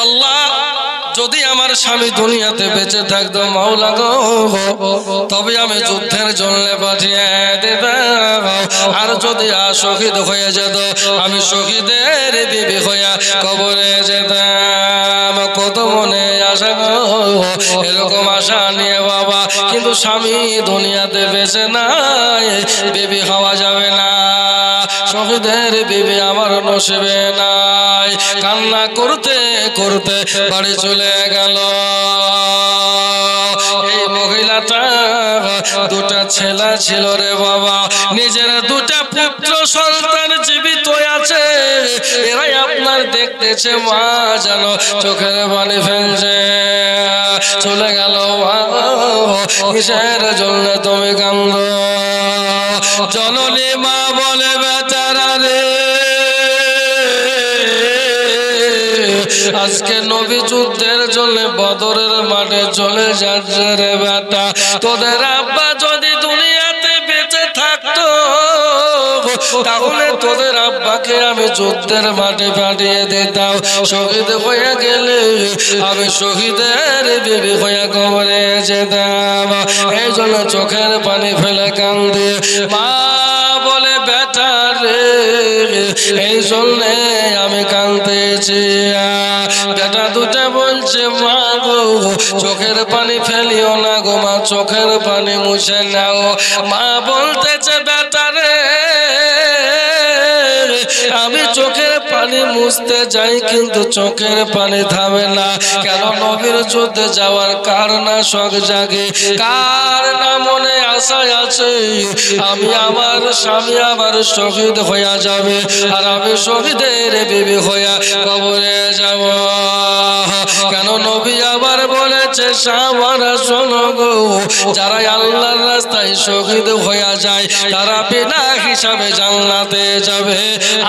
আল্লাহ যদি আমার স্বামী দুনিয়াতে বেঁচে থাকতো মাওলা গো, তবে আমি যুদ্ধের জন্য পাঠিয়ে দিতাম। আর যদি শহীদ হয়ে যেত, আমি শহীদের বিবি হইয়া কবরে যেতাম। কত মনে আশা গো, এরকম আশা নিয়ে বাবা, কিন্তু স্বামী দুনিয়াতে বেঁচে নাই, বিবি হওয়া যাবে না, শহীদের বিবি আমার নসিবে নাই। কান্না করতে করতে বাড়ি চলে গেল। এই মহিলাটা দুটা ছেলে ছিল রে বাবা, নিজের দুটা পুত্র সন্তান জীবিত আছে, এরাই আপনার দেখতেছে মা যেন চোখের পানি ফেলছে। চলে গেল মা, কিসের জন্য তুমি কান্দো? জননী মা বলে বেচারা রে, আজকে নবী যুদ্ধের জন্য বদরের মাঠে চলে যাচ্ছে রে বেটা। তোদের আব্বা যদি দুনিয়াতে বেঁচে থাকতো, তাহলে তোদের আব্বাকে আমি যুদ্ধের মাঠে পাঠিয়ে দিতাম। শহীদ হয়ে গেলে আমি শহীদের বিবি হয়ে কবরে যেতাম। এই জন্য চোখের পানি ফেলে কান্দে মা বলে বেটা রে, এই জন্য আমি কাঁদতেছি। বেটা দুটা বলছে মা গো, চোখের পানি ফেলিও না গো মা, চোখের পানি মুছে নাও। মা বলতেছে বেটা রে, আমি চোখের পানি মুছতে যাই, কিন্তু চোখের পানি থামে না। কেন? নবীর যুদ্ধে যাওয়ার কার না শখ জাগে, কার না মনে আশা আছে আমি আমার স্বামী আমার শহীদ হইয়া যাবে, আর আমি শহীদের বিবি হইয়া কবরে যাব। কেন? নবী আবার বলেছে সামারা শোনো গো, যারা আল্লাহর রাস্তায় শহীদ হইয়া যায় তারা বিনা হিসাবে জান্নাতে যাবে,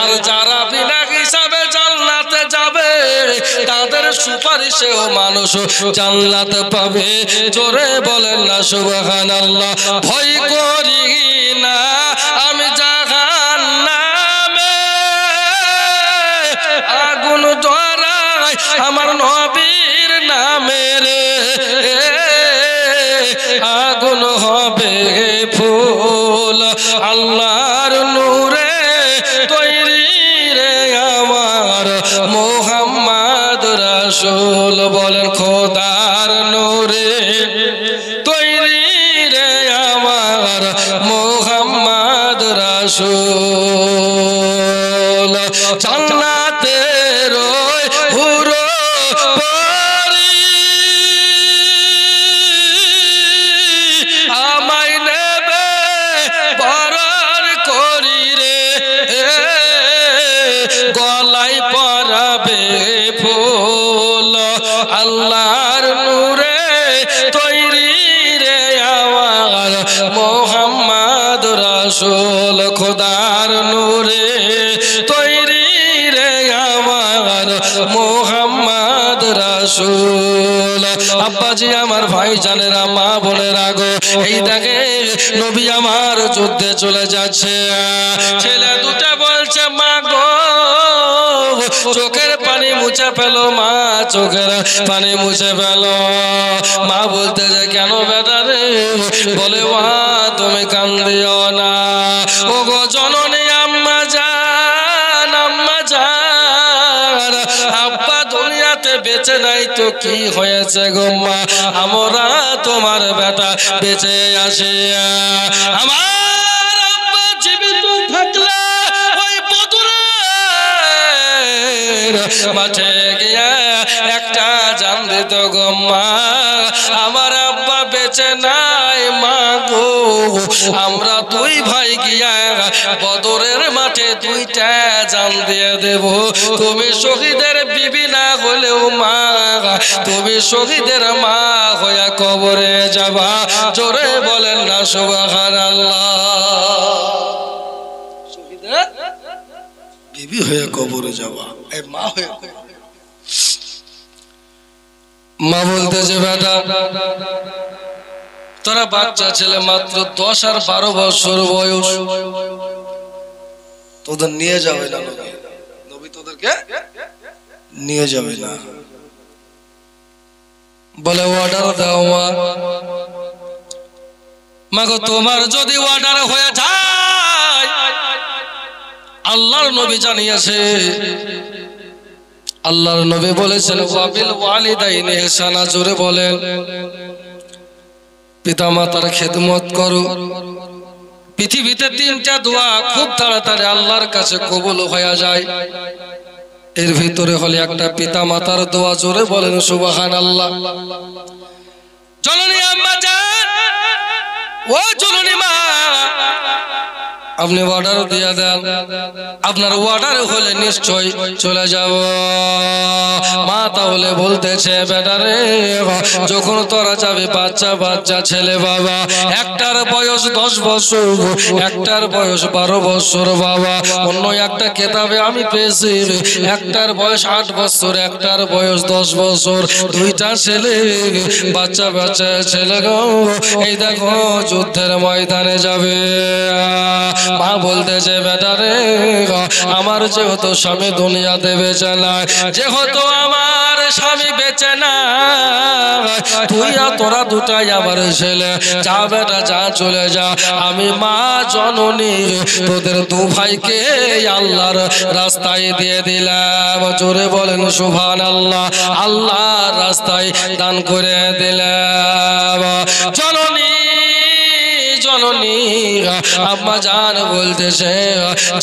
আর যারা বিনা হিসাবে জান্নাতে যাবে তাদের সুপারিশেও মানুষ জান্নাত পাবে। জোরে বলেন না সুবহানাল্লাহ। ভয় করি না আমি জাহান্নামে, আগুন ধরায় আমার নবীর নামে রে, আগুন হবে ফুল আল্লাহর নূরে তৈরি রে আমার মুহাম্মদ রাসূল। বলেন খোদার নূরে তৈরি রে আমার মুহাম্মদ রাসূল। জান্নাতের হুরো পরি আমায় নেবে বরণ করি রে, গলায় পরাবে ফুল আল্লাহর নূরে তৈরি রে আমার মুহাম্মদ রাসূল। খোদার নূরে তৈরি রে আমার মুহাম্মদ রাসূল। আব্বাজি আমার ভাই জানেরা মা বলে রাগো, এই দেখে নবী আমার যুদ্ধে চলে যাচ্ছে। ছেলে দুটা বলছে মা গো, চোখের পানি মুছে ফেলো মা, চোখের পানি মুছে ফেলো। মা বলতে যে কেন বেটা রে? বলে মা তুমি কান্দিও না, ও গো জননী আম্মা জান, আম্মা জান, আব্বা দুনিয়াতে বেঁচে নাই তো কি হয়েছে গো মা, আমরা তোমার বেটা বেঁচে আসে। আমার আব্বা জীবিত থাকলে ওই বদরের মাঠে গিয়া একটা জান দিত গো মা, আমার আব্বা বেঁচে নাই মা গো, আমরা দুই ভাই গিয়া বদরের মাঠে দুইটা জান দিয়ে দেব। তুমি শহীদের বিবি না হলেও মা, তুমি শহীদের মা হইয়া কবরে যাবা। জোরে বলেন না সুবহানাল্লাহ। শহীদের বিবি হয়ে কবরে যাবা, এই মা হয়ে। মা বলতেছে বেটা তোরা বাচ্চা ছেলে, মাত্র 10 আর 12 বছর বয়স, তোদের নিয়ে যাবে না নবী, নবী তোদেরকে নিয়ে যাবে না। বলে অর্ডার দাও মা। মাগো তোমার যদি অর্ডার হয়ে যায়, আল্লাহর নবী জানিয়েছে, আল্লাহর নবী বলেছেন ওয়াবিল ওয়ালিদাইনি ইহসানা, জোরে বলেন, পিতা মাতার খেদমত করো। পৃথিবীতে তিনটা দোয়া খুব তাড়াতাড়ি আল্লাহর কাছে কবুল হয়ে যায়, এর ভিতরে হলে একটা পিতা মাতার দোয়া, জোরে বলেন সুবহানাল্লাহ। জননী আম্মা জান, ও জননী মা, আপনি অর্ডার দিয়ে দেন, আপনার অর্ডার হলে নিশ্চয় চলে যাব। মা তাহলে বলতেছে বেটা রে, যখন তোরা যাবে বাচ্চা বাচ্চা ছেলে বাবা, একটার বয়স 10 বছর, একটার বয়স 12 বছর বাবা। অন্য একটা কেতাবে আমি পেয়েছি একটার বয়স 8 বছর, একটার বয়স 10 বছর, দুইটা ছেলে, বাচ্চা বাচ্চা ছেলে গো, এই দেখো যুদ্ধের ময়দানে যাবে। মা বলতেছে বেটা রে, আমার যেহেতু স্বামী দুনিয়াতে বেঁচে নাই, যেহেতু আমার স্বামী বেঁচে না, তুই আর তোরা দুটাই আমার ছেলে, যা বেটা যা, চলে যা। আমি মা জননী তোদের দু ভাইকে আল্লাহর রাস্তায় দিয়ে দিলাম, জোরে বলেন সুবহানাল্লাহ। আল্লাহর রাস্তায় দান করে দিলাম। জননী জননী আম্মা জান বলতেছে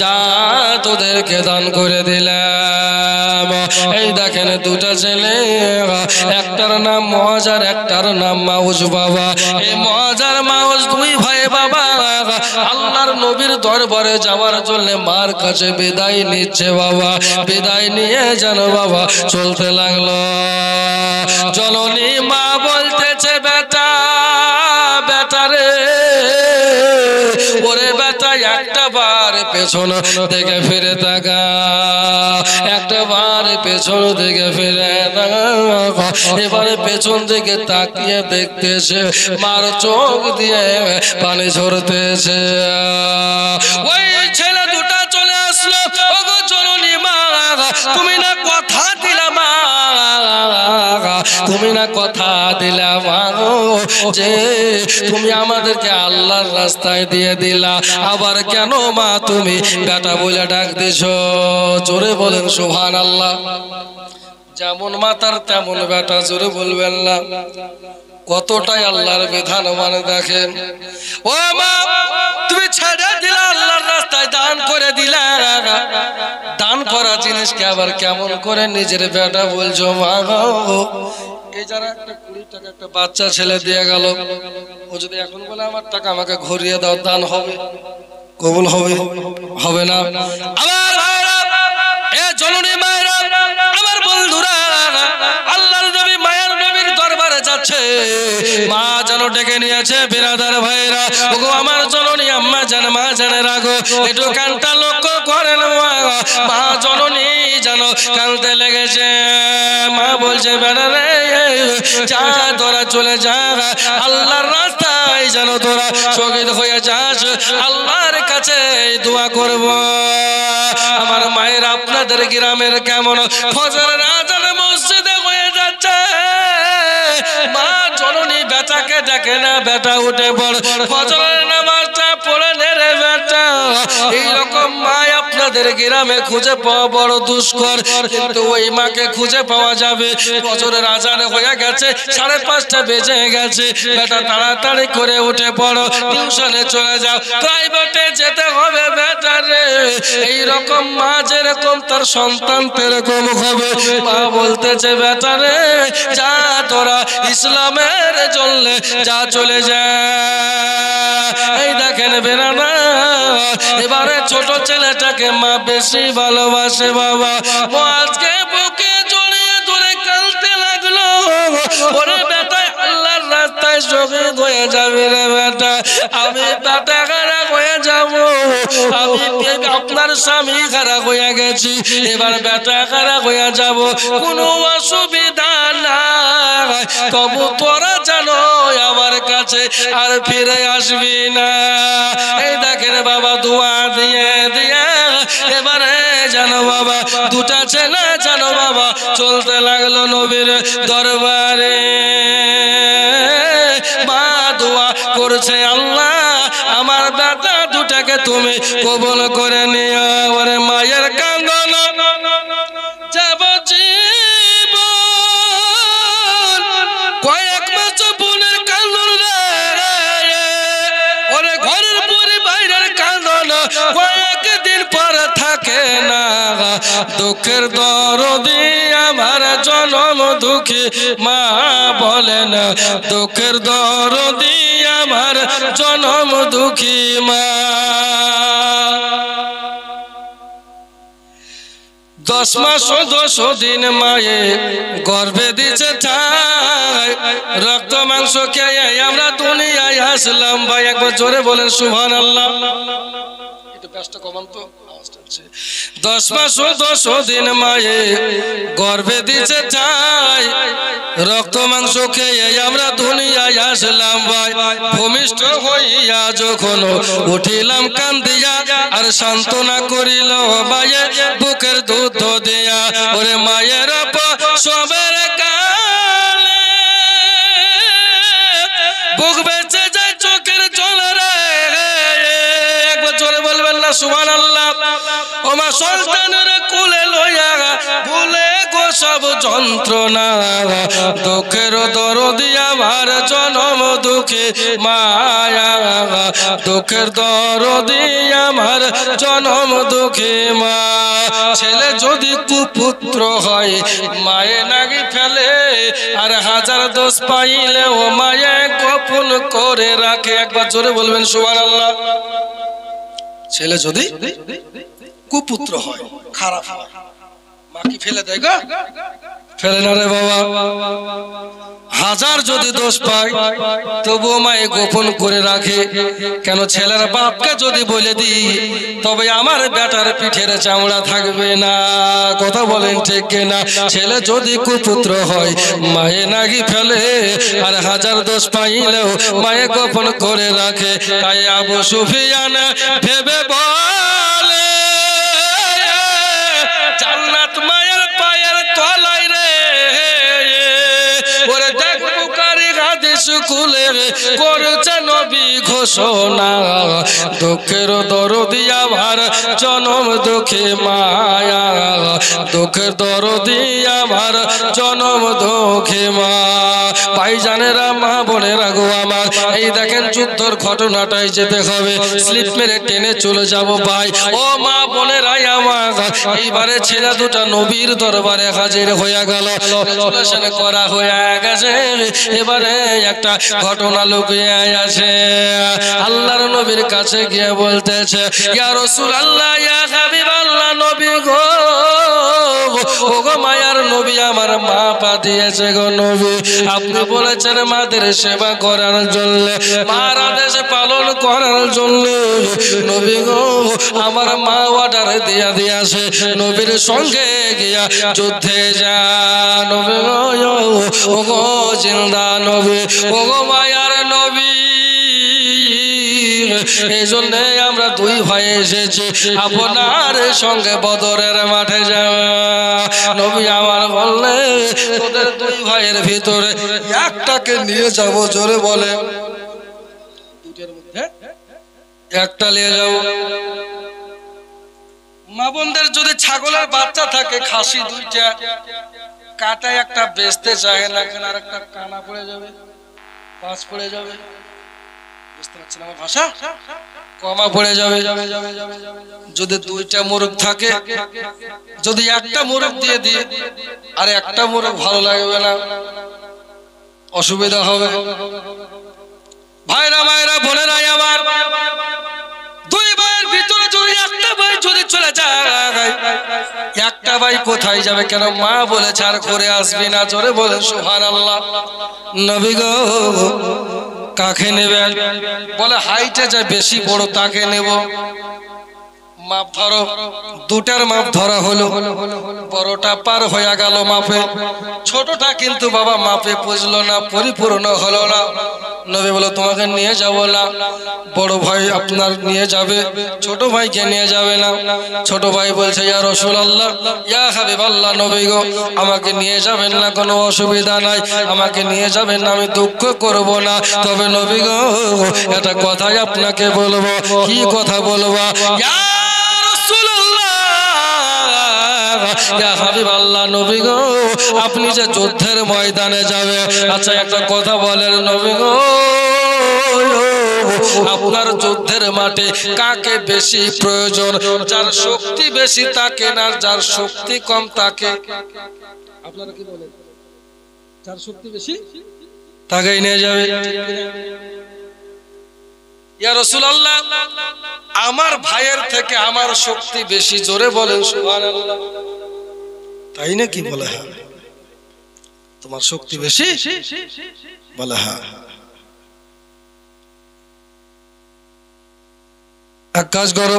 যা, তোদেরকে দান করে দিলাম। এই দেখেন দুটা ছেলে, একটার নাম মুআজ আর একটার নাম মাউজ বাবা। এই মুআজ আর মাউজ দুই ভাই বাবা আল্লাহর নবীর দরবারে যাওয়ার জন্য মার কাছে বিদায় নিচ্ছে বাবা। বিদায় নিয়ে যেন বাবা চলতে লাগলো। জননী মা বলতেছে বেটা, বেটা রে, ওরে বেটা একটা বার পেছন থেকে ফিরে তাকা, একটা বার পেছন থেকে ফিরে তাকা। এবারে পেছন থেকে তাকিয়ে দেখতেছে মার চোখ দিয়ে পানি ঝরতেছে। ওই ছেলে দুটা চলে আসলো, ওগো জননী মা, তুমি না কথা দিলা মা, তুমি না কথা দিলা মা যে তুমি আমাদেরকে আল্লাহর রাস্তায় দিয়ে দিলা, আবার কেন মা তুমি বেটা বলে ডাক দিছো? জোরে বলেন সুবহানাল্লাহ। যেমন মাতার তেমন বেটা, জোরে বলবেন না? কতটাই আল্লাহর বিধান মানে দেখেন। ও মা, তুমি ছেড়ে দিলা, আল্লাহর রাস্তায় দান করে দিলা, দান করা জিনিসকে আবার কেমন করে নিজের বেটা বলছো মা গো? এই যারা একটা 20 টাকা একটা বাচ্চা ছেলে দিয়ে গেল, ও যদি এখন বলে আমার টাকা আমাকে ঘুরিয়ে দাও, দান হবে? কবুল হবে? হবে না। আবার এ জননী মায়েরা, আমার বন্ধুরা, আল্লাহর নবী মায়ের নবীর দরবারে যাচ্ছে, মা যেন ডেকে নিয়েছে। বিরাদার ভাইরা, ওগো আমার জননী আম্মা জান, মা জানে রাগো, একটু কানটা লক্ষ্য করেন। মা জননী যেন কানতে লেগেছে। মা বলছে বেটা রে, যা তোরা চলে যা, আল্লাহর রাস্তায় যেন তোরা শহীদ হয়ে যাস, আল্লাহর কাছে দোয়া করব। আমার মায়ের, আপনাদের গ্রামের কেমন ফজরের আজান মসজিদে হয়ে যাচ্ছে, মা জননী বেটাকে ডাকে না, বেটা উঠে পড়, ফজরের নামাজটা পড়ে নে রে বেটা। এইরকম মা আপনাদের গ্রামে খুঁজে পাওয়া বড় দুষ্কর, কিন্তু ওই মাকে খুঁজে পাওয়া যাবে। ফজরের আজান হয়ে গেছে, 5:30 বেজে গেছে, বেটা তাড়াতাড়ি করে উঠে পড়ো, টিউশনে চলে যাও, প্রাইভেটে যেতে হবে বেটা রে। এইরকম মা যেরকম তার সন্তান তেরকম হবে। মা বলতেছে বেটা রে, যা তোরা ইসলামের জন্য যা, চলে যা। এই দেখেন বেরানা, এবারে ছোট ছেলেটাকে মা বেশি ভালোবাসে বাবা। আজকে বুকে জড়িয়ে ধরে কাঁদতে লাগলো, ওরে বেটা আল্লাহর রাস্তায় শহীদ হয়ে যাবে রে বেটা, আমি বেটা খারাপ হয়ে যাব, আমি আপনার স্বামী খারাপ হয়ে গেছি, এবার বেটা খারাপ হয়ে যাব, কোনো অসুবিধা নাই, তবু তোরা জানো আমার কাছে আর ফিরে আসবি না। এই দেখেন বাবা দোয়া দিয়ে দিয়ে এবারে জানো বাবা দুটা ছেলে জানো বাবা চলতে লাগলো নবীর দরবারে। তুমি কবুল করে নিও। ওরে মায়ের কান্দন যাব জীবন, কয়েক মাস বোনের কান্দন রে, ওরে ঘরের পরে বাইরের কান্দন কয়েকদিন পর থাকে না। দুঃখের দরদি আমার জনম দুঃখী মা বলেন, দুঃখের দরদি আমার জনম দুঃখী মা। 10 মাস 10 দিন মায়ে গর্ভে দিছে ঠাই, রক্ত মাংস খেয়ে আমরা দুনিয়ায় আসলাম। ভাই একবার জোরে বলেন সুবহানাল্লাহ। একটু ব্যস্ত কমান তো, 10 মাস 10 দিন মায়ে গর্ভে দিছে ঠাই, রক্ত মাংস খেয়ে আমরা দুনিয়ায় আসলাম। ভাই ভূমিষ্ঠ হইয়া যখন উঠিলাম কান্দিয়া, আর সান্ত্বনা করিল মায়ে বুকের দুধ দিয়া। ওরে মায়ের সবের কালে বুক বেঁচে যায় চোখের জল রে, একবার জোরে বলবেন না সুবহানাল্লাহ। ও মা সন্তানের কোলে লইয়া ভুলে গো সব যন্ত্রণা, দুঃখের দরদি আমার জনম দুঃখী মায়া, দুঃখের দরদি আমার জনম দুঃখী মা। ছেলে যদি কুপুত্র হয় মায়ে নাগি ফেলে, আর হাজার দোষ পাইলে ও মায়ে গোপন করে রাখে। একবার জোরে বলবেন সুবহানাল্লাহ। ছেলে যদি কুপুত্র হয়, খারাপ হয়, মা কি ফেলে দেয় গো? ফেলে না রে বাবা। হাজার যদি দোষ পায় তবুও মায়ে গোপন করে রাখে। কেন? ছেলের বাপকে যদি বলে দিই তবে আমার বেটার পিঠের চামড়া থাকবে না। কথা বলেন ঠিক না? ছেলে যদি কুপুত্র হয় মায়ে নাগি ফেলে, আর হাজার দোষ পাইলেও মায়ে গোপন করে রাখে। তাই আবু সুফিয়ান ভেবে বলে, জান্নাত মায়ের পায়ের তলায় রে। ওরে দেখ বুখারী হাদিস খুলে করেছে নবী ঘোষণা, দুঃখের দরদি আমার জনম দুঃখী মায়া, দুঃখের দরদি আমার জনম দুঃখী মা। ভাইজানেরা, মা বোনেরা গো আমার, এই দেখেন যুদ্ধর ঘটনাটাই যেতে হবে, স্লিপ মেরে টেনে চলে যাব ভাই। ও মা বোনেরাই আমার, এইবারে ছেলে দুটা নবীর দরবারে হাজির হয়ে গেল, রেজুলেশন করা হয়ে গেছে। এবারে একটা ঘটনা লুকিয়ে আছে। আল্লাহর নবীর কাছে গিয়ে বলতেছে, ইয়া রাসূলুল্লাহ, ইয়া হাবিবাল্লাহ, নবী গো, ও গো মায়ার নবী, আমার মা পাঠিয়েছে গো নবী। আপনি বলেছেন মাদের সেবা করার জন্য, মার আদেশ পালন করার জন্য। নবী গো, আমার মা অর্ডার দিয়া দিয়েছে নবীর সঙ্গে গিয়া যুদ্ধে যা। নবী গো, ও গো জিন্দা নবী, ও গো মায়ার নবী, এই জন্য আমরা দুই ভাই এসেছি আপনার সঙ্গে বদরের মাঠে যাব। নবী আমার বললে, তোদের দুই ভাইয়ের ভিতরে একটাকে নিয়ে যাব। জোরে বলে, দুইটার মধ্যে একটা নিয়ে যাব। মা বোনদের যদি ছাগলের বাচ্চা থাকে, খাসি দুইটা, কাটায় একটা বেচতে চায় না, কেন আর একটা কানা পড়ে যাবে, পাঁচ পড়ে যাবে, বুঝতে পারছেন আমার ভাষা, কমা পড়ে যাবে। যদি দুইটা মোরগ থাকে, যদি একটা মোরগ দিয়ে দিয়ে আর একটা মোরগ ভালো লাগবে না, অসুবিধা হবে। ভাইরা মায়েরা বোনেরা আমার, দুই ভাইয়ের ভিতরে যদি একটা ভাই যদি চলে যায়, একটা ভাই কোথায় যাবে? কেন? মা বলেছে আর ঘরে আসবি না। জোরে বলে সুবহানাল্লাহ। নবী গো, কাকে নেবেন? বলে হাইটে যায় বেশি বড় তাকে নেব। মাপ ধরো, দুটার মাপ ধরা হলো, বড়টা পার হয়ে গেল মাপে, ছোটটা কিন্তু বাবা মাপে পুজলো না, পরিপূর্ণ হলো না। নবী বলে তোমাকে নিয়ে যাব না, বড় ভাই আপনার নিয়ে যাবে, ছোট ভাইকে নিয়ে যাবে না। ছোট ভাই বলছে ইয়া রাসূলুল্লাহ, ইয়া হাবিবাল্লাহ, নবী গো আমাকে নিয়ে যাবেন না, কোনো অসুবিধা নাই, আমাকে নিয়ে যাবেন না, আমি দুঃখ করব না। তবে নবী গো একটা কথাই আপনাকে বলবো। কি কথা বলবো? ইয়া রাসূলুল্লাহ, ইয়া হাবিবাল্লাহ, নবী গো আপনি যে যুদ্ধের ময়দানে যাবে, আচ্ছা একটা কথা বলেন নবী গো, আপনার যুদ্ধের মাঠে কাকে বেশি প্রয়োজন? যার শক্তি বেশি তাকে না, যার শক্তি কম তাকে? আপনারা কি বলেন? যার শক্তি বেশি তাকেই নিয়ে যাবে। ইয়া রাসূলুল্লাহ, আমার ভাইয়ের থেকে আমার শক্তি বেশি, জোরে বলেন সুবহানাল্লাহ। তাই না কি বলে? হ্যাঁ, তোমার শক্তি বেশি বলে। হ্যাঁ, এক কাজ করো,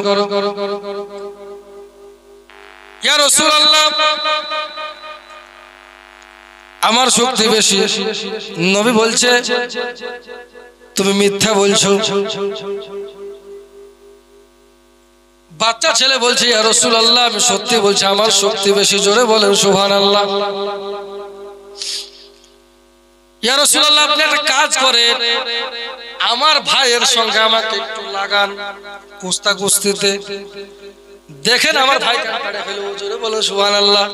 ইয়া রাসূলুল্লাহ আমার শক্তি বেশি। নবী বলছে তুমি মিথ্যা বলছো। বাচ্চা ছেলে বলছে ইয়া রাসূলুল্লাহ আমি সত্যি বলছি, আমার শক্তি বেশি, জোরে বলেন সুবহানাল্লাহ। ইয়া রাসূলুল্লাহ আপনি একটা কাজ করেন, আমার ভাইয়ের সঙ্গে আমাকে একটু লাগান কুস্তা কুস্তিতে, দেখেন আমার ভাই কান কাটে ফেলবো, জোরে বলেন সুবহানাল্লাহ।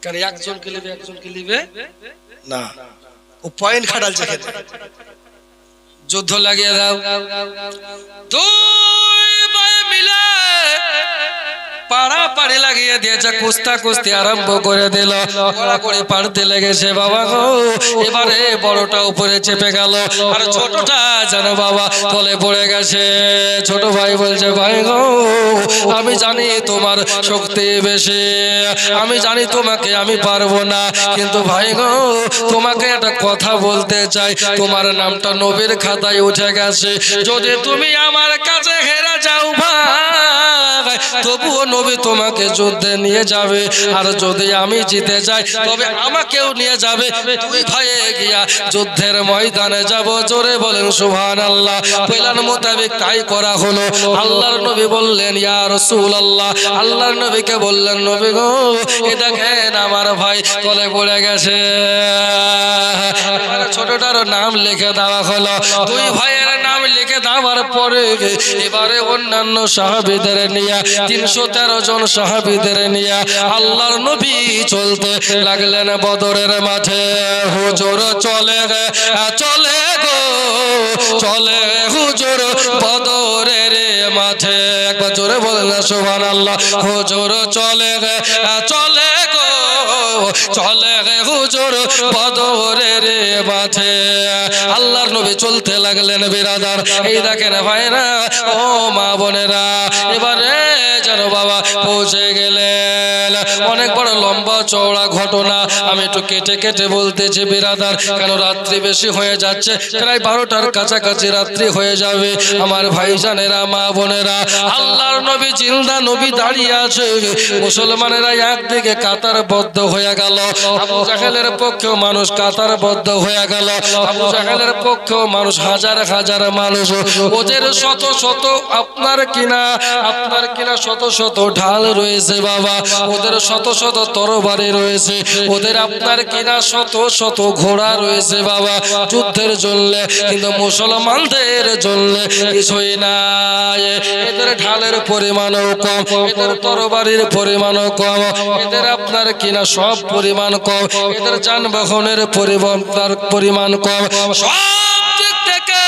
কারণ একজনকে লিবে একজনকে লিবে না, ও পয়েন্ট খাটালছে, যুদ্ধ লাগিয়ে দাও। দুই ভাই মিলে পাড়াপাড়ি লাগিয়ে দিয়েছে, কুস্তা কুস্তি আরম্ভ করে দিল, করে পাড়তে লেগেছে বাবা গো। এবারে বড়টা উপরে চেপে গেল, আর ছোটটা যেন বাবা তলে পড়ে গেছে। ছোট ভাই বলছে ভাই গো আমি জানি তোমার শক্তি বেশি, আমি জানি তোমাকে আমি পারবো না, কিন্তু ভাই গো তোমাকে একটা কথা বলতে চাই, তোমার নামটা নবীর খাতায় উঠে গেছে, যদি তুমি আমার কাছে হেরে যাও ভাই তবুও নবী তোমাকে যুদ্ধে নিয়ে যাবে, আর যদি আমি জিতে যাই তবে আমাকেও নিয়ে যাবে, দুই ভাইয়ে গিয়া যুদ্ধের ময়দানে যাব, জোরে বলেন সুবহানাল্লাহ। প্ল্যান মোতাবেক তাই করা হলো। আল্লাহর নবী বললেন ইয়া রাসূলুল্লাহ, আল্লাহর নবীকে বললেন নবী গো এ দেখেন আমার ভাই তলে পড়ে গেছে। ছোটটার নাম লিখে দেওয়া হলো, দুই ভাইয়ের নাম লিখে দেওয়ার পরে এবারে অন্যান্য সাহাবীদের নিয়ে 313 জন সাহাবীদের নিয়ে আল্লাহর নবী চলতে লাগলেন বদরের মাঠে। হুজুর চলে চলে গো চলে হুজুর বদরের মাঠে, একবার জোরে বলেন সুবহানাল্লাহ। হুজুর চলে চলে গো চলে হুজুর বদরের মাঠে। আল্লাহর নবী চলতে লাগলেন বিরাদার। এই দেখেন ভাইরা ও মা বোনেরা, এবারে যেন বাবা পৌঁছে গেলেন। অনেক বড় লম্বা চওড়া ঘটনা, আমি একটু কেটে কেটে বলতেছি বিরাদার, কেন রাত্রি বেশি হয়ে যাচ্ছে, প্রায় 12টার কাছাকাছি রাত্রি হয়ে যাবে। আমার ভাইজানেরা মা বোনেরা, আল্লাহর নবী জিন্দা, নবী দাঁড়িয়ে আছে, মুসলমানেরা একদিকে কাতারবদ্ধ হয়ে গেল, আবু জাহেলের পক্ষেও মানুষ কাতারবদ্ধ হয়ে গেল, আবু জাহেলের পক্ষেও মানুষ হাজার হাজার মানুষ, ওদের শত শত আপনার কিনা শত শত ঢাল রয়েছে বাবা, ওদের শত শত তরবারি রয়েছে, ওদের আপনার কিনা শত শত ঘোড়া রয়েছে বাবা যুদ্ধের জন্য, কিন্তু মুসলমানদের জন্য কিছুই নাই। এদের ঢালের পরিমাণও কম, এদের তরবারির পরিমাণও কম, এদের আপনার কিনা সব পরিমাণ কম, এদের যানবাহনের পরিমাণ কম, সব দিক থেকে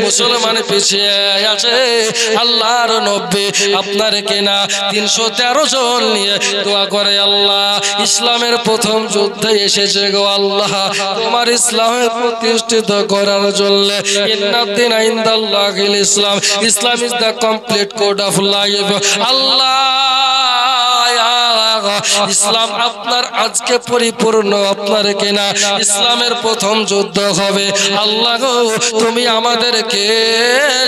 মুসলমান পিছিয়ে আছে। আল্লাহর নবী আপনার কিনা 313 জন নিয়ে দোয়া করে, আল্লাহ ইসলামের প্রথম যুদ্ধে এসেছে গো আল্লাহ তোমার ইসলামে প্রতিষ্ঠিত করার জন্য। ইন্নাদ্দিনা ইনদাল্লাহিল ইসলাম, Islam is the complete code of life. আল্লাহ ইসলাম আপনার আজকে পরিপূর্ণ, আপনার কিনা ইসলামের প্রথম যুদ্ধ হবে। আল্লাহ গো তুমি আমাদেরকে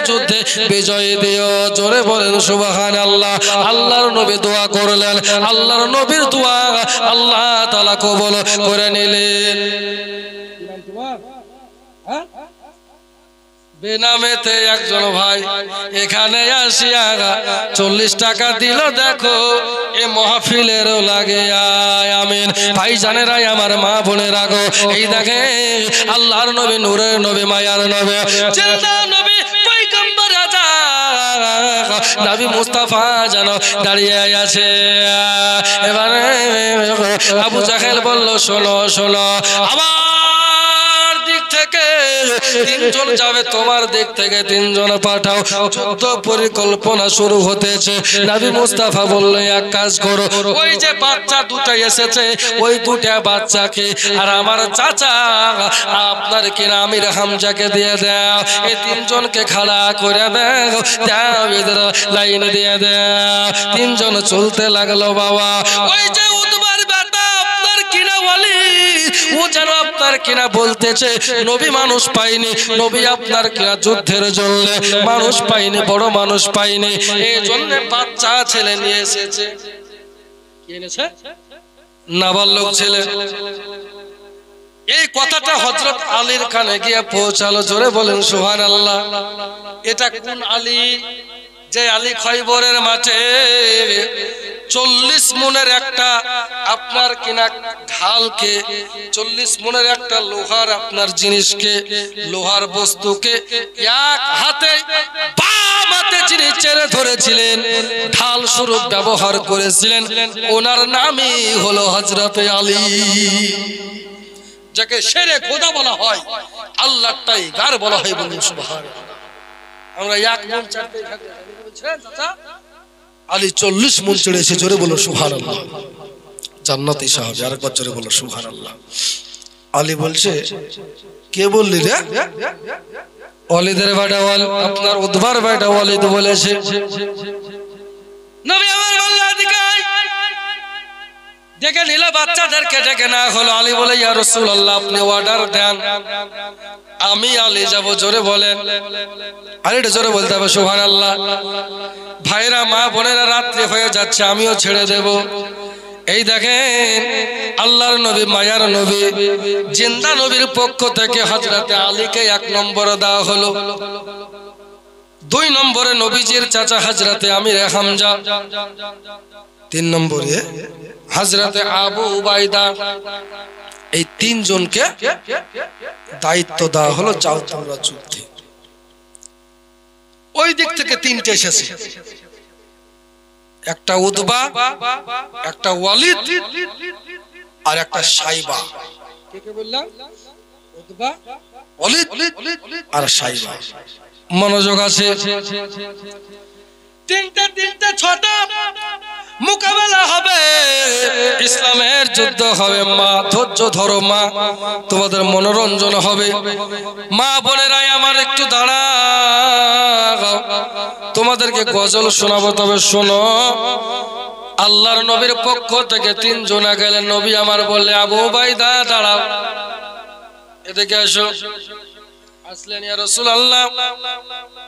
যুদ্ধে বিজয় দিও, জোরে বলেন সুবহানাল্লাহ। আল্লাহর নবী দোয়া করলেন, আল্লাহর নবীর দোয়া আল্লাহ তাআলা কবুল করে নিলেন। বেনামেতে একজন ভাই এখানে আসিয়া 40 টাকা দিল, দেখো এ মাহফিলেরও লাগে আমিন। ভাই জানেরাই আমার মা বোনেরা গো, এই দেখে আল্লাহর নবী, নূরের নবী, মায়ার নবী, জিন্দা নবী, পয়গম্বর রাজা নবী মুস্তাফা যেন দাঁড়িয়ে আছে। এবারে আবু জাহেল বলল, শোনো শোনো, আমার দিক থেকে 3 জন যাবে, তোমার দিক থেকে 3 জন পাঠাও, যুদ্ধ পরিকল্পনা শুরু হতেছে। নবী মুস্তাফা বলল, এক কাজ করো, ওই যে বাচ্চা দুটো এসেছে, ওই দুটা বাচ্চাকে আর আমার চাচা আপনার কিনা আমির হামজাকে দিয়ে দাও, এই 3 জনকে খাড়া করে দাও, দাও এদের লাইন দিয়ে দাও। 3 জন চলতে লাগলো বাবা। ওই যে উতবার বেটা আপনার কিনা ওয়ালি, ও যেন আপনার কিনা বলতেছে নবী মানুষ পাইনি, নবী আপনার কিনা যুদ্ধের জন্য মানুষ পাইনি, বড় মানুষ পাইনি, এই জন্য বাচ্চা ছেলে নিয়ে এসেছে। কি এনেছে? নাবালক ছেলে। এই কথাটা হযরত আলীর কানে গিয়ে পৌঁছালো, জোরে বলেন সুবহানাল্লাহ। এটা কোন আলী? যে আলী খয়বরের মাঠে 40 মনের একটা আপনার কিনা ঢালকে, 40 মনের একটা লোহার আপনার জিনিসকে, লোহার বস্তুকে এক হাতে বাম হাতে যিনি চেড়ে ধরেছিলেন, ঢাল স্বরূপ ব্যবহার করেছিলেন, ওনার নামই হলো হযরতে আলী, যাকে শেরে খোদা বলা হয়, আল্লাহর টাইগার বলা হয়। বলুন সুবহানাল্লাহ। আমরা 1 মন চারতে থাকি, বলছেন চাচা আলী 40 মন চড়েছে, জোরে বলো সুবহানাল্লাহ। জান্নাতি সাহাবী, আরেকবার জোরে বলো সুবহানাল্লাহ। আলী বলছে, কে বললি রে? ওয়ালিদের বেটা, আপনার উতবার বেটা ওয়ালিদ বলেছে। নবী আমার বললেন, এদিকে আয়। ডেকে নিল, বাচ্চাদেরকে ডেকে না হলো। আলী বলে, ইয়া রাসূলুল্লাহ আপনি অর্ডার দেন, আমি আলী যাব, জোরে বলেন। আর এটা জোরে বলতে হবে সুবহানাল্লাহ। ভাইরা, মা বোনেরা, রাত্রি হয়ে যাচ্ছে, আমিও ছেড়ে দেব। এই দেখেন আল্লাহর নবী, মায়ার নবী, জিন্দা নবীর পক্ষ থেকে হযরতে আলীকে 1 নম্বর দেওয়া হলো। 2 নম্বরে নবীজির চাচা হযরতে আমির হামজা, 3 নম্বরে হযরতে আবু উবাইদা। এই 3 জনকে দায়িত্ব দেওয়া হলো, যাও তোমরা যুদ্ধে। ওই দিক থেকে 3টে এসেছে, একটা উতবা, একটা ওয়ালিদ, আর একটা সাইবা। কে বললাম? উতবা, ওয়ালিদ আর সাইবা। মনোযোগ আছে। 3টে 6টা মোকাবেলা হবে, ইসলামের যুদ্ধ হবে। মা ধৈর্য ধরো, মা তোমাদের মনোরঞ্জন হবে। মা বোনেরা আমার একটু দাঁড়াও, তোমাদেরকে গজল শোনাবো, তবে শোনো। আল্লাহর নবীর পক্ষ থেকে 3 জন গেলেন। নবী আমার বললে, আবু উবাইদা দাঁড়াও, এদিকে এসো। আসলেন, ইয়া রাসূলুল্লাহ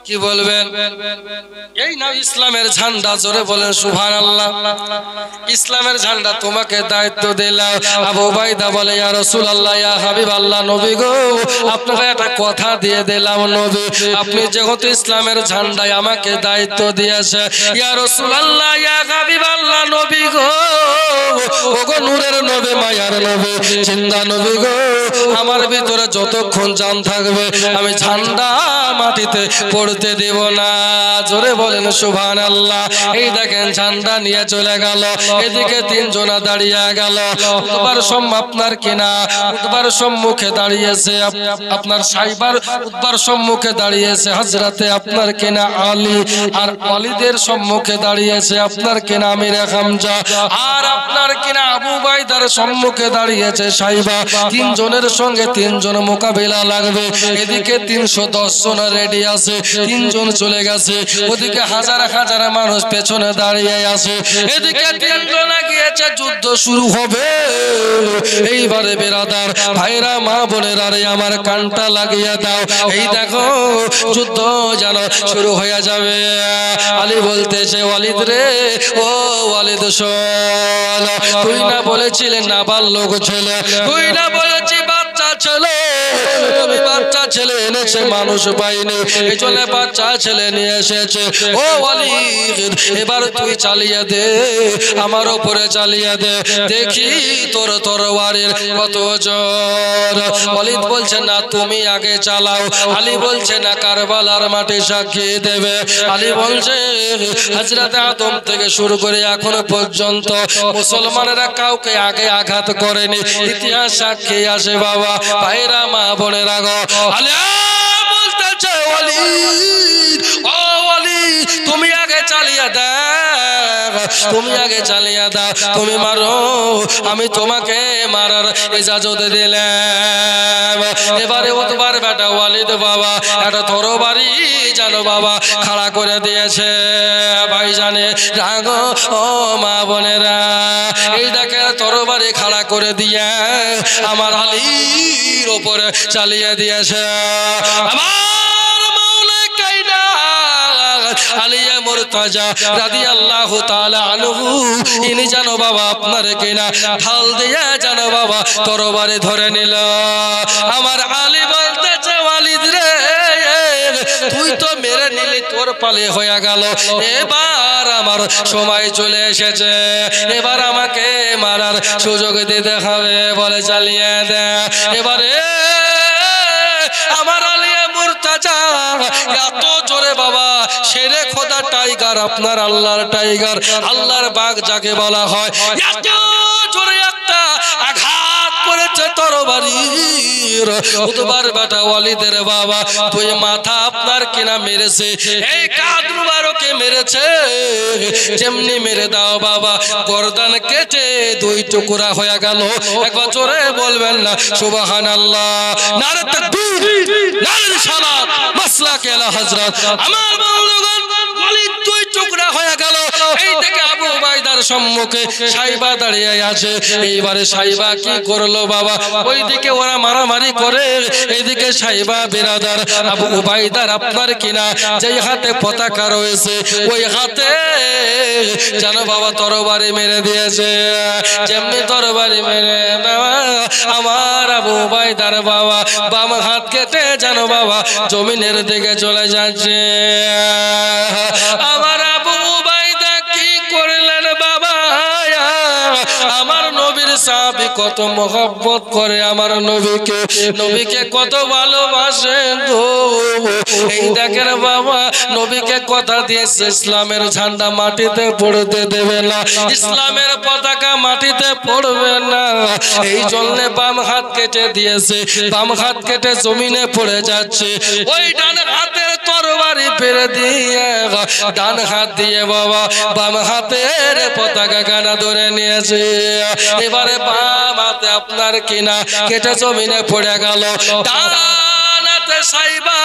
কি বলবেন? এই নাও ইসলামের ঝান্ডা, জোরে বলেন সুবহানাল্লাহ। ইসলামের ঝান্ডা তোমাকে দায়িত্ব দিলাম। আবু উবাইদা বলে, ইয়া রাসূলুল্লাহ, ইয়া হাবিবাল্লাহ, নবী গো আপনাকে একটা কথা দিয়ে দিলাম, নবী আপনি যেহেতু ইসলামের ঝান্ডায় আমাকে দায়িত্ব দিয়েছে, ইয়া রাসূলুল্লাহ, ইয়া হাবিবাল্লাহ, নবী গো, ওগো নূরের নবী, মায়ার নবী, জিন্দা নবী গো, আমার ভিতরে যতক্ষণ জান থাকবে আমি ঝান্ডা মাটিতে পড়তে দেব না, জোরে বলেন সুবহানাল্লাহ। এই দেখেন ঝান্ডা নিয়ে চলে গেল। এদিকে 3 জন দাঁড়িয়ে গেল। উতবার আপনার কিনা উতবার সম্মুখে দাঁড়িয়েছে, আপনার সাইবার উতবার সম্মুখে দাঁড়িয়েছে হযরতে আপনার কিনা আলী, আর ওয়ালিদের সম্মুখে দাঁড়িয়েছে আপনার কিনা আমির হামজা, আর আপনার কিনা আবু উবাইদার সম্মুখে দাঁড়িয়েছে সাইবা, তিনজনের সঙ্গে তিনজন মোকাবিলা লাগবে। এদিকে 310 জন রেডি আছে, তিনজন চলে গেছে। ওদিকে হাজার হাজার মানুষ পেছনে দাঁড়িয়ে আছে। এদিকে তিনজন গিয়েছে, যুদ্ধ শুরু হবে। এইবারে বেরাদার ভাইরা, মা বোনেরা, রে আমার কানটা লাগিয়ে দাও। এই দেখো যুদ্ধ যেন শুরু হয়ে যাবে। আলী বলতেছে, ওয়ালিদ রে, ও ওয়ালিদ শোন, তুই না বলেছিলেন নাবালক ছেলে, তুই না বলেছি বাচ্চা ছেলে, তুমি বাচ্চা ছেলে এনেছে মানুষ পাইনি, এই জন্য বাচ্চা ছেলে নিয়ে এসেছে। ও ওয়ালিদ, এবার তুই চালিয়ে দে, আমার উপরে চালিয়ে দে, দেখি তোর তরবারির কত জোর। ওয়ালিদ বলছে, না তুমি আগে চালাও। আলী বলছে, না কারবালার মাটি সাক্ষী দেবে। আলী বলছে, হযরত আদম থেকে শুরু করে এখনো পর্যন্ত মুসলমানেরা কাউকে আগে আঘাত করেনি, ইতিহাস সাক্ষী আছে বাবা। ভাইরা, মা বোনেরা গো, আলী বলতেছে, ওয়ালিদ, ও ওয়ালিদ, তুমি আগে চালিয়ে দাও, তুমি আগে চালিয়ে দাও, তুমি মারো, আমি তোমাকে মারার ইজাজত দিলাম। এবারে ওতবার বেটা ওয়ালিদ বাবা একটা তরবারি জানো বাবা খাড়া করে দিয়েছে। ভাই জানে রাগ, ও মা বোনেরা, এই দেখে তরবারি খাড়া করে দিয়ে আমার আলীর উপরে চালিয়ে দিয়েছে। আমার মাওলা কায়দা আলিয়া মুরতাজা রাদিয়াল্লাহু তাআলা আনহু, ইনি জানো বাবা আপনার কিনা ঢাল দিয়ে জানো বাবা তরবারি ধরে নিল। আমার আলী বলতেছে, ওয়ালিদ রে, তুই তো মেরে নিলি, তোর পালে হয়ে গেল, এবার আমার সময় চলে এসেছে, এবার আমাকে মারার সুযোগ দিতে হবে। বলে চালিয়ে দে। এবারে আমার আলিয়া মুরতাজা এত জোরে বাবা, শেরে খোদা টাইগার, আপনার আল্লাহর টাইগার, আল্লাহর বাঘ যাকে বলা হয়, এত জোরে একটা আঘাত করেছে তরবারির। উতবার বেটা ওয়ালিদের বাবা, তুই মাথা আপনার কিনা মেরেছে, এই কাঁধ মুবারকে মেরেছে, যেমনি মেরে দাও বাবা, গর্দান কেটে দুই টুকরা হয়ে গেল। একবার জোরে বলবেন না সুবহানাল্লাহ, নারে তাকবীর, নারে রিসালাত, মাসলাকে আলা হযরত। আমার বন্ধুগণ, ওয়ালিদ দুই টুকরা হয়ে গেল। এই থেকে আবু উবাইদার সম্মুখে সাইবা দাঁড়িয়ে আছে। এইবারে সাইবা কি করলো বাবা, ওইদিকে ওরা মারামারি করে, এইদিকে সাইবা বিরাদার আবু উবাইদার আপনার কিনা যেই হাতে পতাকা রয়েছে, ওই হাতে জানো বাবা তরবারি মেরে দিয়েছে। যেমনি তরবারি মেরে দেওয়া, আমার আবু উবাইদার বাবা বাম হাত কেটে জানো বাবা জমিনের দিকে চলে যাচ্ছে। আমার আবু উবাইদা কি করলেন বাবা, আমার নবীর সাহাবী কত মহব্বত করে আমার নবীকে, নবীকে কত ভালোবাসে গো। এই দেখেন বাবা, নবীকে কথা দিয়েছে ইসলামের ঝান্ডা মাটিতে পড়তে দেবে না, ইসলামের পতাকা মাটিতে পড়বে না, এই জন্য বাম হাত কেটে দিয়েছে। বাম হাত কেটে জমিনে পড়ে যাচ্ছে, ওই ডান হাতের তরবারি ফেলে দিয়ে ডান হাত দিয়ে বাবা বাম হাতের পতাকা কানা ধরে নিয়েছে। এবারে বাম হাতে আপনার কিনা কেটে জমিনে পড়ে গেল। ডান হাতে সাইবা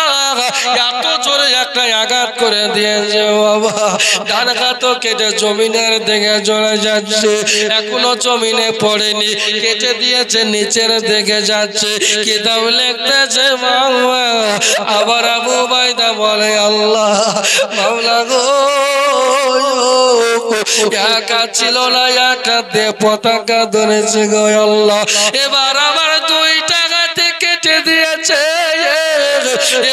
এত জোরে একটা আঘাত করে দিয়েছে বাবা, ডান হাত কেটে জমিনের দিকে চলে যাচ্ছে, এখনো জমিনে পড়েনি, কেটে দিয়েছে নিচের দিকে যাচ্ছে, কিতাব লিখতেছে বাবা। আবার আবু উবাইদা বলে, আল্লাহ মাওলা গো, একা ছিল না, একা দিয়ে পতাকা ধরেছে গো আল্লাহ। এবার আমার দুইটা হাতে কেটে দিয়েছে,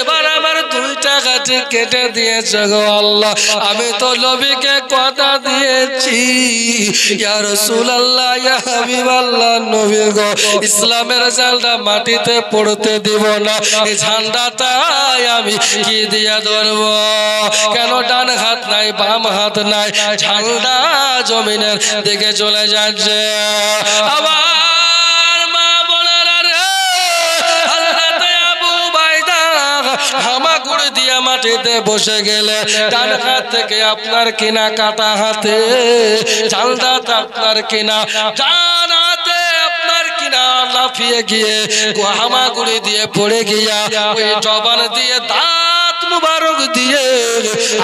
এবার আমার দুইটা হাতে কেটে দিয়েছে গো আল্লাহ। আমি তো নবীকে কথা দিয়েছি, ইয়া রাসূলুল্লাহ, ইয়া হাবিবাল্লাহ, নবী গো, ইসলামের ঝান্ডা মাটিতে পড়তে দিব না, এই ঝান্ডাটাই আমি কি দিয়া ধরবো? কেন ডান হাত নাই, বাম হাত নাই, ঝান্ডা জমিনের দিকে চলে যাচ্ছে। আবার মা বোনেরা রে, হযরত আবু উবাইদা হামাগুড়ি দিয়ে মাটিতে বসে গেলে, ডান হাত থেকে আপনার কিনা কাটা হাতে ঝান্ডাটা আপনার কিনা ডান হাতে কিনা লাফিয়ে গিয়ে হামাগুড়ি দিয়ে পড়ে গিয়া ওই জবান দিয়ে দাঁত মুবারক দিয়ে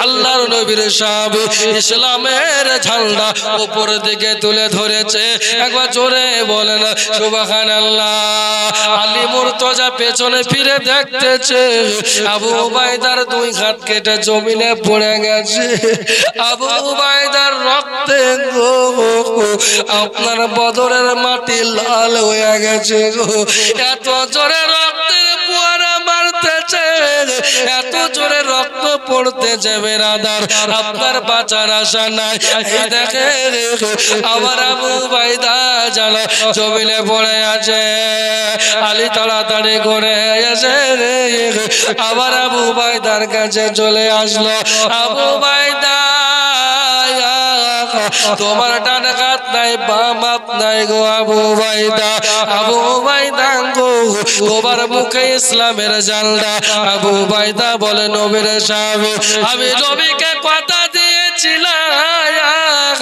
আল্লাহর নবীর সাহাবী ইসলামের ঝান্ডা উপর দিকে তুলে ধরেছে। একবার জোরে বলেন সুবহানাল্লাহ। আলী মুর্তজা পেছনে ফিরে দেখতেছে আবু উবাইদার দুই হাত কেটে জমিনে পড়ে গেছে। আবু উবাইদার রক্তে আপনার বদরের মাটি লাল হয়ে গেছে। এত জোরে রক্তের ফোয়ারা মারতেছে, এত জোরে রক্ত পড়তেছে বেরাদার, আপনার বাঁচার আশা নাই। এই দেখে আমার আবু উবাইদা জানা জমিনে পড়ে আছে। আলী তাড়াতাড়ি করে এসে আবার আবু উবাইদার কাছে চলে আসলো। আবু উবাইদা তোমার ডান হাত নাই বাম হাত নাই গো আবু উবাইদা। আবু উবাইদা গো তোমার মুখে ইসলামের ঝান্ডা। আবু উবাইদা বলে নবীর সাহাবী আমি নবীকে কথা দিয়েছিলাম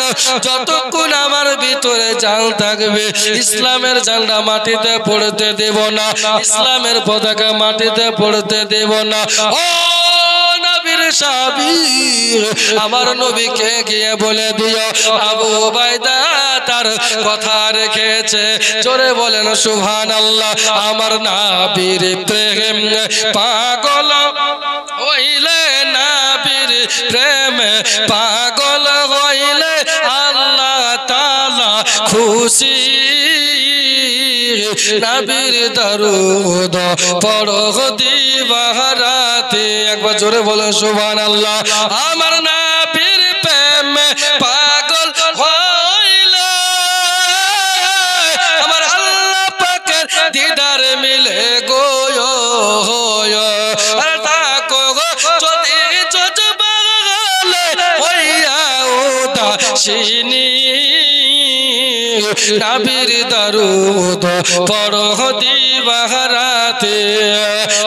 যতক্ষণ আমার ভিতরে জান থাকবে ইসলামের ঝান্ডা মাটিতে পড়তে দেব না, ইসলামের পতাকা মাটিতে পড়তে দেব না। ও নবীর সাহাবী আমার নবীকে গিয়ে বলে দিও আবু উবাইদা তার কথা রেখেছে। জোরে বলেন সুবহানাল্লাহ। আমার নবীর প্রেম পাগল হইলে, নবীর প্রেম পাগল হইলে আল্লাহ তাআলা খুশি। নবীর দরুদ পড়ো দিবারাতে। একবার জোরে বলো সুবহানাল্লাহ। আমার নবীর প্রেম পাগল হইলে আমার আল্লাহ পাকের দিদার মিলে গো। আর তাকো যদি জজবালে হইয়া উদাসিনী নবীর দরুদ পড়ো দিবারাতে।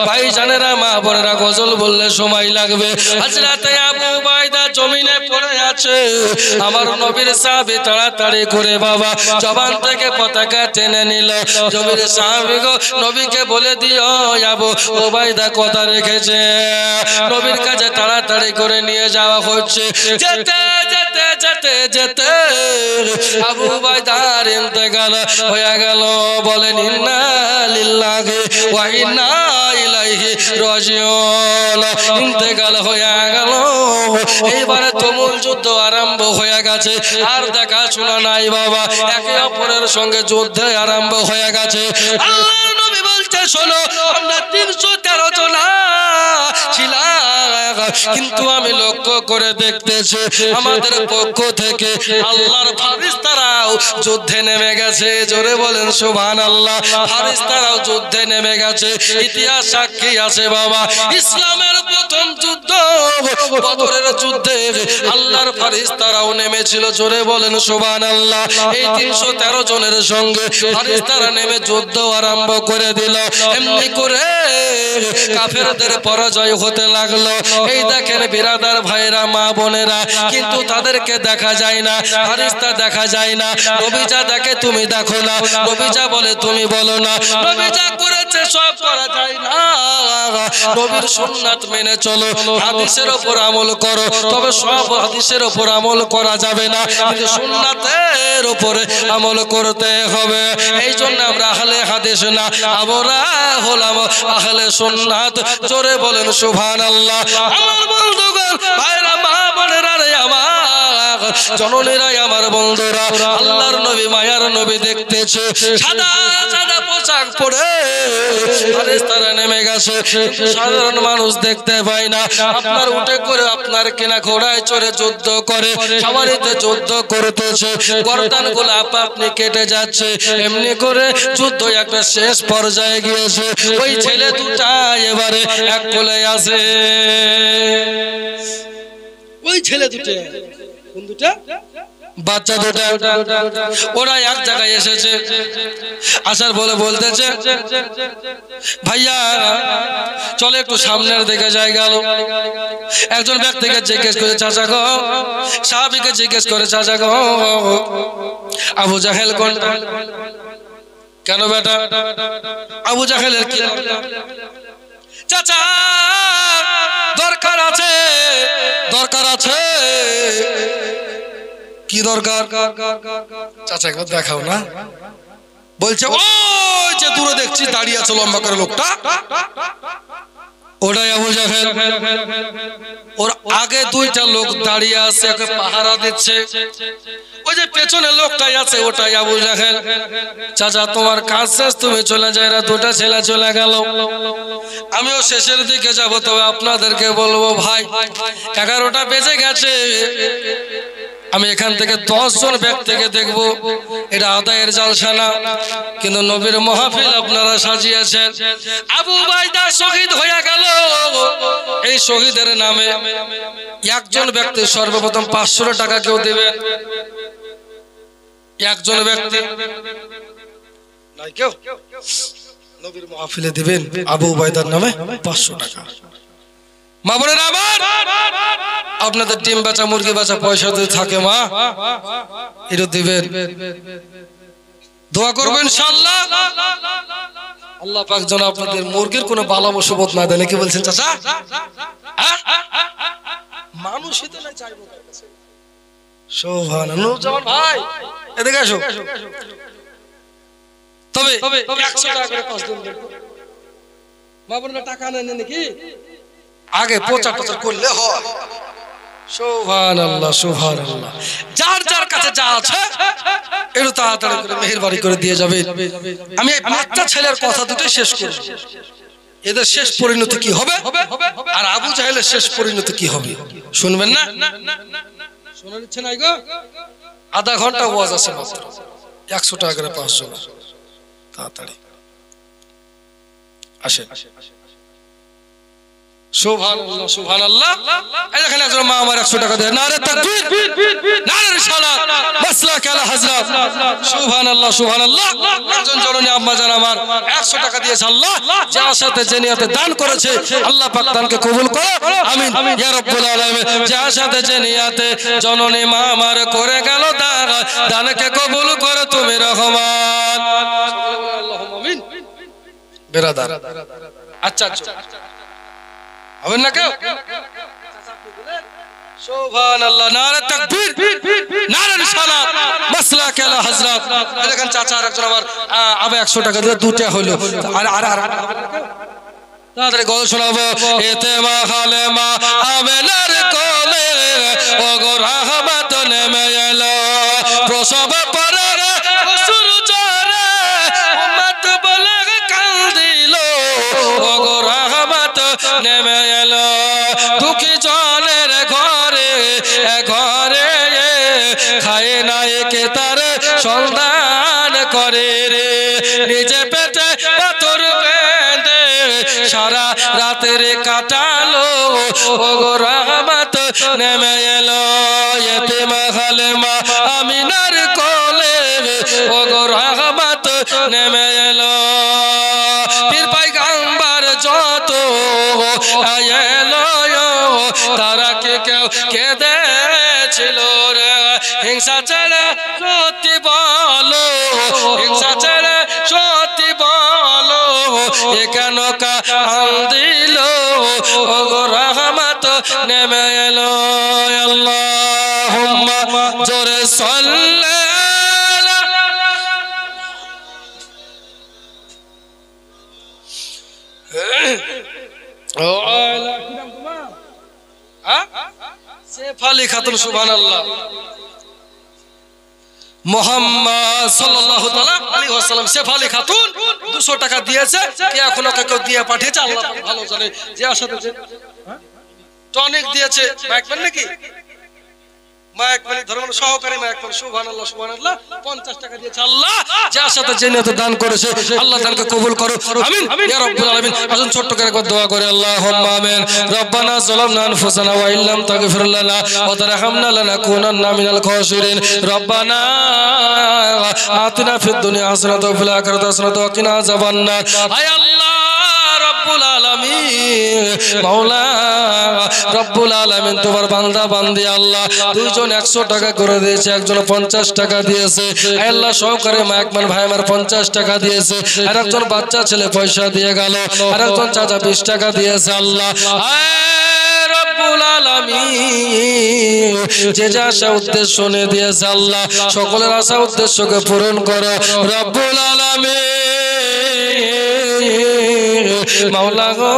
ভাইজানেরা মা বোনেরা গজল বললে সময় লাগবে। হযরতে আবু উবাইদা জমিনে পড়ে আছে। আমার নবীর সাহাবী তাড়াতাড়ি করে বাবা জবান থেকে পতাকা টেনে নিল। নবীর সাহাবী গো নবীকে বলে দিও আবু উবাইদা কথা রেখেছে। নবীর কাছে তাড়াতাড়ি করে নিয়ে যাওয়া হচ্ছে। যেতে যেতে যেতে যেতে আবু উবাইদার ইন্তেকাল হয়ে গেল। বলেন ইন্না লিল্লাহি ওয়া ইন্না ইলাইহি রাজিউন। ইন্তেকাল হয়ে গেল। এইবারে তুমুল যুদ্ধ আরম্ভ হয়ে গেছে। আর দেখা শোনা নাই বাবা, একে অপরের সঙ্গে যুদ্ধ আরম্ভ হয়ে গেছে। আল্লাহর নবী বলছে শোনো আমরা 313 জন ছিলাম, কিন্তু আমি লক্ষ্য করে দেখতেছি আমাদের পক্ষ থেকে আল্লাহর ফেরেশতারাও যুদ্ধে নেমে গেছে। জোরে বলেন সুবহানাল্লাহ। ফেরেশতারাও যুদ্ধে নেমে গেছে। ইতিহাস সাক্ষী আছে বাবা, ইসলামের প্রথম যুদ্ধ বদরের যুদ্ধে আল্লাহর ফেরেশতারাও নেমেছিল। জোরে বলেন সুবহানাল্লাহ। এই 313 জনের সঙ্গে ফেরেশতারা নেমে যুদ্ধ আরম্ভ করে দিল। এমনি করে কাফেরদের পরাজয় হতে লাগলো। এই দেখেন বিরাদার ভাইরা মা বোনেরা, কিন্তু তাদেরকে দেখা যায় না, ফেরেশতা দেখা যায় না। নবী যা দেখে তুমি দেখো না, নবী যা বলে তুমি বলো না, নবী যা করেছে সব করা যায় না। নবীর সুন্নাত মেনে চলো, হাদিসের উপর আমল করো। তবে সব হাদিসের উপর আমল করা যাবে না, কিন্তু সুন্নাতের উপরে আমল করতে হবে। এই জন্য আমরা আহলে হাদিস না, আমরা হলাম আহলে সুন্নাত। জোরে বলেন সুবহানাল্লাহ। আমার বন্ধুগণ ভাইরা মা বোনেরা রে আমার জননীরাই আমার বন্ধুরা, আল্লাহর নবী মায়ার নবী দেখতেছে সাদা সাদা পোশাক পরে ফেরেশতারা নেমে গেছে। সাধারণ মানুষ দেখতে পায় না। আপনার উঠে করে আপনার কেনা ঘোড়ায় চড়ে যুদ্ধ করে, সবারিতে যুদ্ধ করতেছে, গর্দানগুলো আপনি কেটে যাচ্ছে। এমনি করে যুদ্ধ একটা শেষ পর্যায়ে গিয়েছে। ওই ছেলে দুটা এবারে এক কোলে আছে। ওই ছেলে দুটো, কোন দুটা? বাচ্চা দুটা, ওরা এক জায়গায় এসেছে। আসার বলে বলতেছে ভাইয়া চলে একটু সামনের দিকে যাই গেল। একজন ব্যক্তিকে জিজ্ঞেস করে চাচা গো, সাহাবীকে জিজ্ঞেস করে চাচা গো আবু জাহেল কোনটা? কেন বেটা? আবু জাহেলের কি চাচা দরকার আছে, দরকার আছে। কি দরকার? চাচা একবার দেখাও না। বলছে ওই যে দূরে দেখছি দাঁড়িয়ে আছে লম্বা করে লোকটা, ওটাই আবু জাহেল। ওর আগে দুইটা লোক দাঁড়িয়ে আছে, ওকে পাহারা দিচ্ছে। ওই যে পেছনে লোকটাই আছে, ওটাই আবু জাহেল। চাচা তোমার কাজ শেষ, তুমি চলে যাও। এরা দুটা ছেলে চলে গেল, আমিও শেষের দিকে যাব। তবে আপনাদেরকে বলবো ভাই, 11টা বেজে গেছে। আমি এখান থেকে 10 জন ব্যক্তিকে দেখব। এটা আদায়ের জালসা না, কিন্তু নবীর মাহফিল আপনারা সাজিয়েছেন। আবু উবাইদা শহীদ হয়ে গেল। এই শহীদের নামে একজন ব্যক্তি সর্বপ্রথম 500 টাকা কেউ দেবেন। একজন ব্যক্তি নাই কেউ নবীর মাহফিলে দিবেন আবু উবাইদার নামে 500 টাকা। মা বোনেরা আমার, আপনাদের ডিম বেচা মুরগি বেচা পয়সা যদি থাকে মা, এটা দিবেন। দোয়া করবেন ইনশাআল্লাহ, আল্লাহ পাক যেন আপনাদের মুরগির কোনো বালা মুসিবত না দেয়। কি বলছেন চাচা? মানুষই তো না চাইবো। সুবহানাল্লাহ। জামান ভাই এদিকে আসো। তবে 100 টাকা করে 5 দিন দেব। মা বোনেরা টাকা নেন নাকি? আগে প্রচার করলে হয়। সুবহানাল্লাহ, সুবহানাল্লাহ। যার যার কাছে যা আছে একটু তাড়াতাড়ি করে মেহেরবানি করে দিয়ে যাবে। আমি এই বাচ্চা ছেলের কথা দুটোই শেষ করব। এদের শেষ পরিণতি কি হবে আর আবু জাহেলের শেষ পরিণতি কি হবে শুনবেন না? শোনার ইচ্ছে নাই গো? আধা ঘন্টা ওয়াজ আছে মাত্র, 100 টাকা করে 500। তাড়াতাড়ি আসেন। সুবহানাল্লাহ, সুবহানাল্লাহ। এই দেখেন একজন মা আমার 100 টাকা দেয়। নারে তাকবীর, নারে রিসালাত, মাসলাক আলা হযরত। সুবহানাল্লাহ, সুবহানাল্লাহ। একজন জননী আম্মা জান আমার 100 টাকা দিয়েছে। আল্লাহ যার সাথে যে নিয়তে দান করেছে আল্লাহ পাক দানকে কবুল করো, আমিন ইয়া রাব্বুল আলামিন। যার সাথে যে নিয়তে জননী মা আমার করে গেল দান, দানকে কবুল করো তুমি রহমান। আল্লাহুম্মা আমিন। বেরাদার আচ্ছা হবেন না কেউ? সুবহানাল্লাহ, নারে তাকবীর, নারে রিসালাত, মাসলাক আলা হযরত। দেখেন চাচা আর একজন আবার আবার 100 টাকা দিলে দুটা হলো। আর তাড়াতাড়ি গল্প শোনাবো। এতে মা খালে মা আমেনার কোলে ওগো রহমত নেমে এলো, প্রসব পরে অসুর জরে উম্মত বলে কান্দিল, ওগো রহমত নেমে এলো। দুঃখী জনের ঘরে ঘরে খায় নাই কে তার সন্ধান করে রে, নিজে পেটে পাথর বেঁধে সারা রাতের কাটালো, ওগো রহমত নেমে এলো। এতিম খালেমা আমিনার কোলে ওগো রহমত নেমে এলো। পীর পয়গম্বর যত এলো তারা কে কেউ কেঁদেছিল রে, হিংসা ছেড়ে সত্যি বলো, হিংসা ছেড়ে সত্যি বলো, এ কেন কান্দিল, ওগো রহমত নেমে এলো। আল্লাহুম্মা জোরে সাল্লি শেফালি খাতুন। সুবহানাল্লাহ। মুহাম্মদ সাল্লাল্লাহু তাআলা আলাইহি ওয়াসাল্লাম শেফালি খাতুন 200 টাকা দিয়েছে। কে এখনো কেউ দিয়ে পাঠিয়েছে আল্লাহ ভালো জানে। যে আসাতে টনিক দিয়েছে মাইকম্যান নাকি মাইকম্যান ধর্মের সহকারী মাইকম্যান। সুবহানাল্লাহ, সুবহানাল্লাহ। 50 টাকা দিয়েছে। আল্লাহ যার সাথে যে নিয়তে দান করেছে আল্লাহ দানকে কবুল করো, আমিন ইয়া রাব্বুল আলামিন। আসুন ছোট্ট করে একবার দোয়া করে আল্লাহুম্মা আমিন। রব্বানা যালামনা আনফুসানা ওয়া ইল্লাম তাগফির লানা ওয়া তারহামনা লানাকুনান্না মিনাল খাসিরিন। রব্বানা আতিনা ফিদ দুনিয়া হাসানাতাও ওয়া ফিল আখিরাতি হাসানাতাও ওয়া কিনা আযাবান্নার। আয় আল্লাহ রাব্বুল আলামিন আলামিন মাওলা রব্বুল আলামিন তোমার বান্দা বান্দি আল্লাহ দুইজন 100 টাকা করে দিয়েছে, একজন 50 টাকা দিয়েছে আল্লাহ সহকারে মাইকমান ভাই আমার 50 টাকা দিয়েছে, আর একজন বাচ্চা ছেলে পয়সা দিয়ে গেল, আর একজন চাচা 20 টাকা দিয়েছে আল্লাহ রব্বুল আলামিন যে যা আশা উদ্দেশ্য নিয়ে দিয়েছে আল্লাহ সকলের আশা উদ্দেশ্যকে পূরণ করো রব্বুল আলামিন মাওলা গো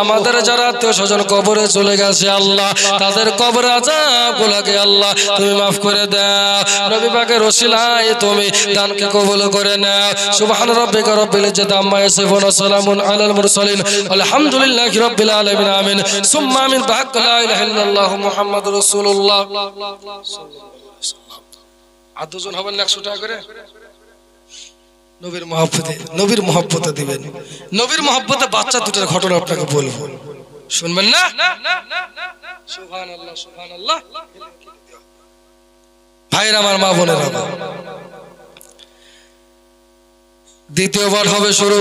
আমাদের যারা আত্মীয় স্বজন কবরে চলে গেছে আল্লাহ তাদের কবর আযাবগুলোকে আল্লাহ তুমি মাফ করে দাও, নবী পাকের ওসিলায় তুমি দানকে কবুল করে নাও। সুবহান রাব্বিকা রব্বিল ইজ্জাতি আম্মা ইয়াসিফুন ওয়া সালামুন আলাল মুরসালিন আলহামদুলিল্লাহি রাব্বিল আলামিন আমিন সুম্মা আমিন বিহাক্কি লা ইলাহা ইল্লাল্লাহ মুহাম্মাদুর রাসূলুল্লাহ সাল্লাল্লাহু আলাইহি ওয়াসাল্লাম। আর দুজন হবেন 100 টাকা করে নবীর মহব্বতে দিবেন। নবীর মহব্বতে বাচ্চা দুটার ঘটনা আপনাকে বলবো, শুনবেন না? সুবহানাল্লাহ সুবহানাল্লাহ। ভাইরা আমার, মা বোনেরা, দ্বিতীয়বার হবে শুরু।